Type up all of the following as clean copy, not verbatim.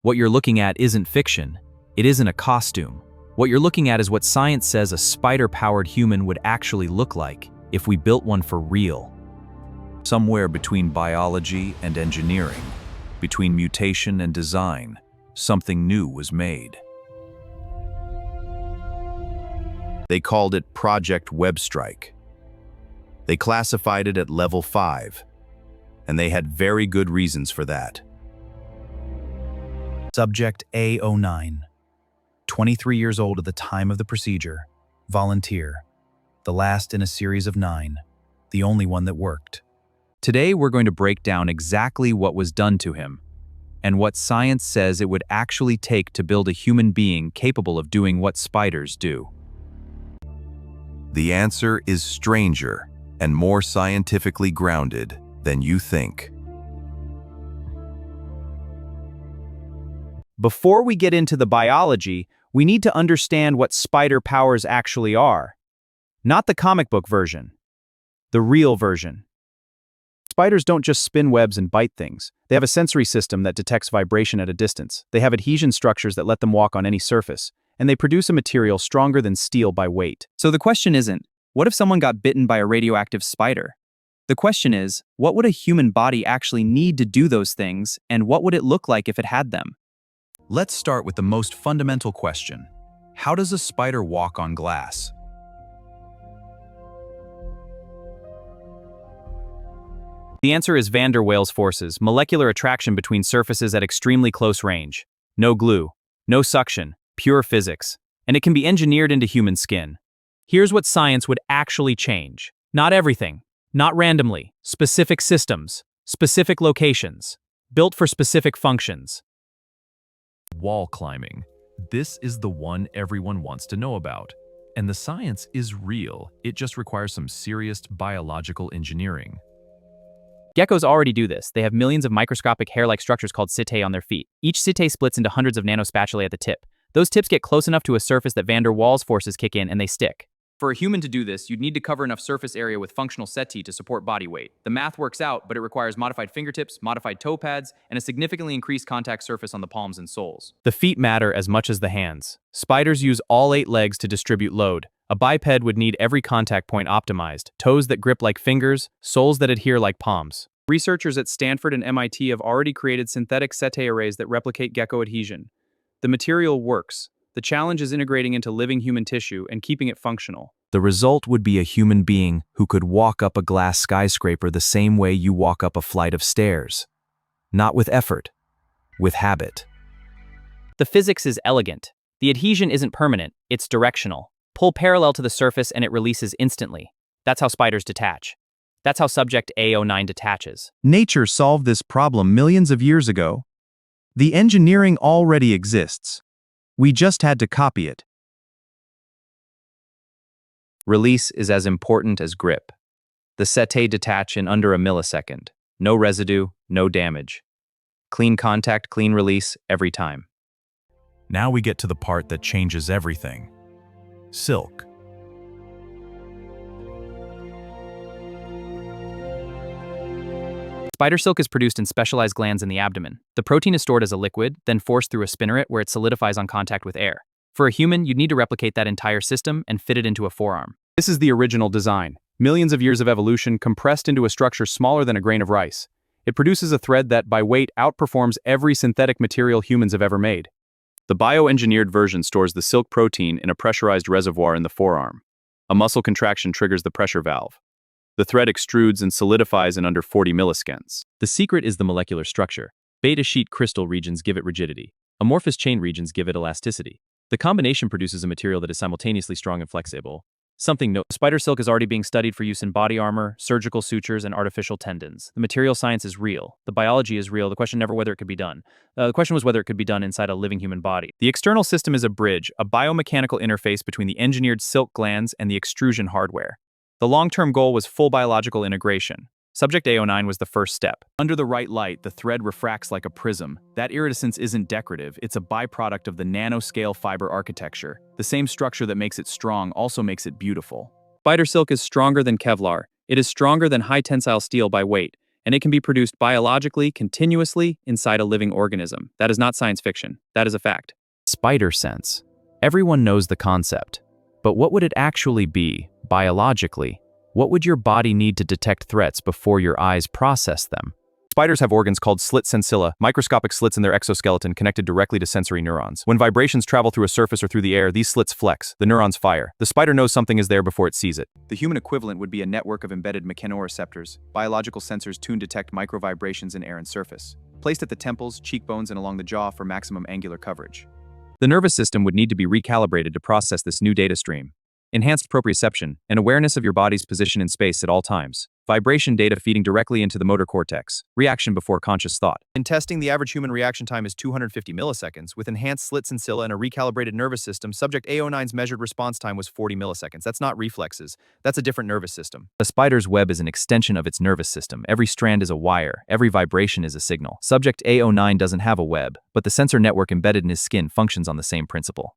What you're looking at isn't fiction. It isn't a costume. What you're looking at is what science says a spider-powered human would actually look like if we built one for real. Somewhere between biology and engineering, between mutation and design, something new was made. They called it Project Webstrike. They classified it at level 5, and they had very good reasons for that. Subject A09, 23 years old at the time of the procedure, volunteer, the last in a series of 9, the only one that worked. Today we're going to break down exactly what was done to him, and what science says it would actually take to build a human being capable of doing what spiders do. The answer is stranger and more scientifically grounded than you think. Before we get into the biology, we need to understand what spider powers actually are. Not the comic book version, the real version. Spiders don't just spin webs and bite things. They have a sensory system that detects vibration at a distance. They have adhesion structures that let them walk on any surface. And they produce a material stronger than steel by weight. So the question isn't, what if someone got bitten by a radioactive spider? The question is, what would a human body actually need to do those things, and what would it look like if it had them? Let's start with the most fundamental question. How does a spider walk on glass? The answer is van der Waals forces, molecular attraction between surfaces at extremely close range. No glue, no suction, pure physics, and it can be engineered into human skin. Here's what science would actually change. Not everything, not randomly, specific systems, specific locations, built for specific functions. Wall climbing. This is the one everyone wants to know about. And the science is real. It just requires some serious biological engineering. Geckos already do this. They have millions of microscopic hair-like structures called setae on their feet. Each setae splits into hundreds of nanospatulae at the tip. Those tips get close enough to a surface that van der Waals forces kick in and they stick. For a human to do this, you'd need to cover enough surface area with functional setae to support body weight. The math works out, but it requires modified fingertips, modified toe pads, and a significantly increased contact surface on the palms and soles. The feet matter as much as the hands. Spiders use all 8 legs to distribute load. A biped would need every contact point optimized, toes that grip like fingers, soles that adhere like palms. Researchers at Stanford and MIT have already created synthetic setae arrays that replicate gecko adhesion. The material works. The challenge is integrating into living human tissue and keeping it functional. The result would be a human being who could walk up a glass skyscraper the same way you walk up a flight of stairs. Not with effort, with habit. The physics is elegant. The adhesion isn't permanent, it's directional. Pull parallel to the surface and it releases instantly. That's how spiders detach. That's how subject A09 detaches. Nature solved this problem millions of years ago. The engineering already exists. We just had to copy it. Release is as important as grip. The setae detach in under a millisecond. No residue, no damage. Clean contact, clean release, every time. Now we get to the part that changes everything. Silk. Spider silk is produced in specialized glands in the abdomen. The protein is stored as a liquid, then forced through a spinneret where it solidifies on contact with air. For a human, you'd need to replicate that entire system and fit it into a forearm. This is the original design. Millions of years of evolution compressed into a structure smaller than a grain of rice. It produces a thread that, by weight, outperforms every synthetic material humans have ever made. The bioengineered version stores the silk protein in a pressurized reservoir in the forearm. A muscle contraction triggers the pressure valve. The thread extrudes and solidifies in under 40 milliseconds. The secret is the molecular structure. Beta sheet crystal regions give it rigidity. Amorphous chain regions give it elasticity. The combination produces a material that is simultaneously strong and flexible. Spider silk is already being studied for use in body armor, surgical sutures, and artificial tendons. The material science is real. The biology is real. The question never whether it could be done. The question was whether it could be done inside a living human body. The external system is a bridge, a biomechanical interface between the engineered silk glands and the extrusion hardware. The long-term goal was full biological integration. Subject A09 was the first step. Under the right light, the thread refracts like a prism. That iridescence isn't decorative, it's a byproduct of the nanoscale fiber architecture. The same structure that makes it strong also makes it beautiful. Spider silk is stronger than Kevlar. It is stronger than high-tensile steel by weight, and it can be produced biologically, continuously, inside a living organism. That is not science fiction. That is a fact. Spider sense. Everyone knows the concept. But what would it actually be, biologically? What would your body need to detect threats before your eyes process them? Spiders have organs called slit sensilla, microscopic slits in their exoskeleton connected directly to sensory neurons. When vibrations travel through a surface or through the air, these slits flex. The neurons fire. The spider knows something is there before it sees it. The human equivalent would be a network of embedded mechanoreceptors, biological sensors tuned to detect microvibrations in air and surface, placed at the temples, cheekbones, and along the jaw for maximum angular coverage. The nervous system would need to be recalibrated to process this new data stream. Enhanced proprioception, and awareness of your body's position in space at all times. Vibration data feeding directly into the motor cortex. Reaction before conscious thought. In testing, the average human reaction time is 250 milliseconds. With enhanced slit sensilla and a recalibrated nervous system, subject A09's measured response time was 40 milliseconds. That's not reflexes. That's a different nervous system. A spider's web is an extension of its nervous system. Every strand is a wire. Every vibration is a signal. Subject A09 doesn't have a web, but the sensor network embedded in his skin functions on the same principle.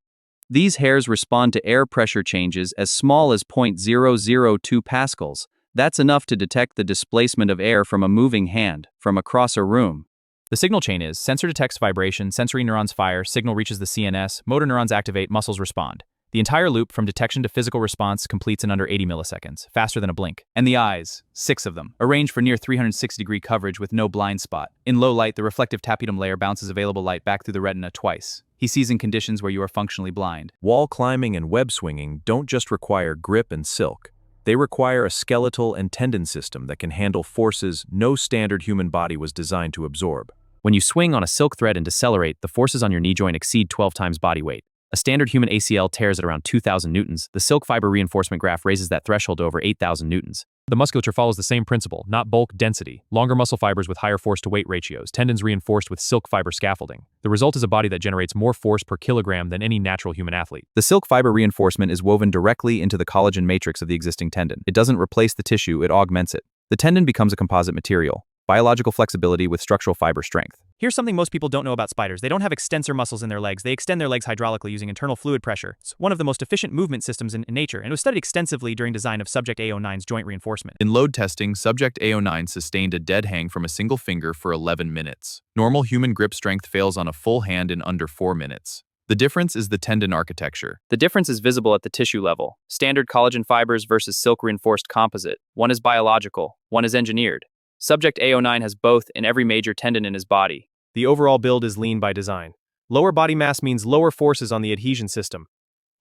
These hairs respond to air pressure changes as small as 0.002 pascals. That's enough to detect the displacement of air from a moving hand, from across a room. The signal chain is, sensor detects vibration, sensory neurons fire, signal reaches the CNS, motor neurons activate, muscles respond. The entire loop from detection to physical response completes in under 80 milliseconds, faster than a blink. And the eyes, 6 of them, arrange for near 360-degree coverage with no blind spot. In low light, the reflective tapetum layer bounces available light back through the retina twice. He sees in conditions where you are functionally blind. Wall climbing and web swinging don't just require grip and silk. They require a skeletal and tendon system that can handle forces no standard human body was designed to absorb. When you swing on a silk thread and decelerate, the forces on your knee joint exceed 12 times body weight. A standard human ACL tears at around 2,000 newtons. The silk fiber reinforcement graph raises that threshold to over 8,000 newtons. The musculature follows the same principle, not bulk density. Longer muscle fibers with higher force-to-weight ratios, tendons reinforced with silk fiber scaffolding. The result is a body that generates more force per kilogram than any natural human athlete. The silk fiber reinforcement is woven directly into the collagen matrix of the existing tendon. It doesn't replace the tissue, it augments it. The tendon becomes a composite material. Biological flexibility with structural fiber strength. Here's something most people don't know about spiders. They don't have extensor muscles in their legs. They extend their legs hydraulically using internal fluid pressure. It's one of the most efficient movement systems in nature, and it was studied extensively during design of Subject A09's joint reinforcement. In load testing, Subject A09 sustained a dead hang from a single finger for 11 minutes. Normal human grip strength fails on a full hand in under 4 minutes. The difference is the tendon architecture. The difference is visible at the tissue level. Standard collagen fibers versus silk-reinforced composite. One is biological, one is engineered. Subject A09 has both in every major tendon in his body. The overall build is lean by design. Lower body mass means lower forces on the adhesion system.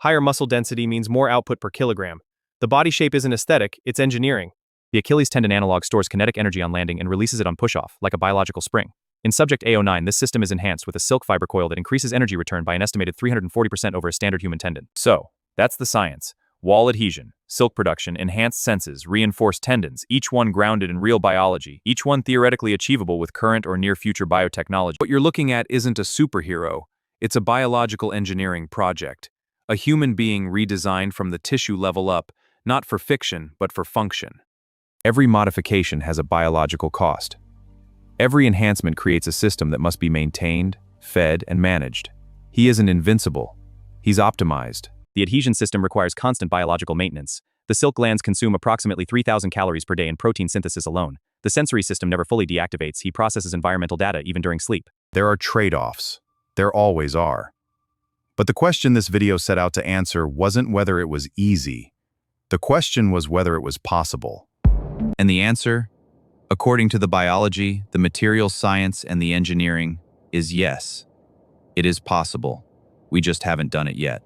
Higher muscle density means more output per kilogram. The body shape isn't aesthetic, it's engineering. The Achilles tendon analog stores kinetic energy on landing and releases it on push-off, like a biological spring. In Subject A09, this system is enhanced with a silk fiber coil that increases energy return by an estimated 340% over a standard human tendon. So, that's the science. Wall adhesion, silk production, enhanced senses, reinforced tendons, each one grounded in real biology, each one theoretically achievable with current or near-future biotechnology. What you're looking at isn't a superhero, it's a biological engineering project. A human being redesigned from the tissue level up, not for fiction, but for function. Every modification has a biological cost. Every enhancement creates a system that must be maintained, fed, and managed. He isn't invincible. He's optimized. The adhesion system requires constant biological maintenance. The silk glands consume approximately 3,000 calories per day in protein synthesis alone. The sensory system never fully deactivates. He processes environmental data even during sleep. There are trade-offs. There always are. But the question this video set out to answer wasn't whether it was easy. The question was whether it was possible. And the answer, according to the biology, the material science, and the engineering, is yes. It is possible. We just haven't done it yet.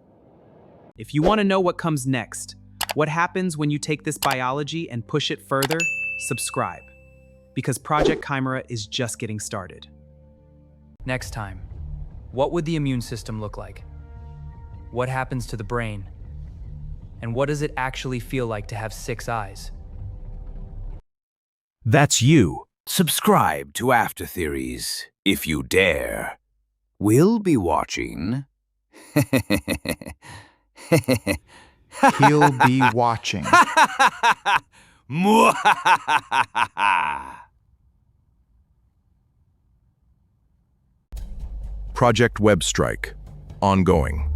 If you want to know what comes next, what happens when you take this biology and push it further, subscribe. Because Project Chimera is just getting started. Next time, what would the immune system look like? What happens to the brain? And what does it actually feel like to have 6 eyes? That's you. Subscribe to After Theories, if you dare. We'll be watching. He'll be watching. Project Webstrike, ongoing.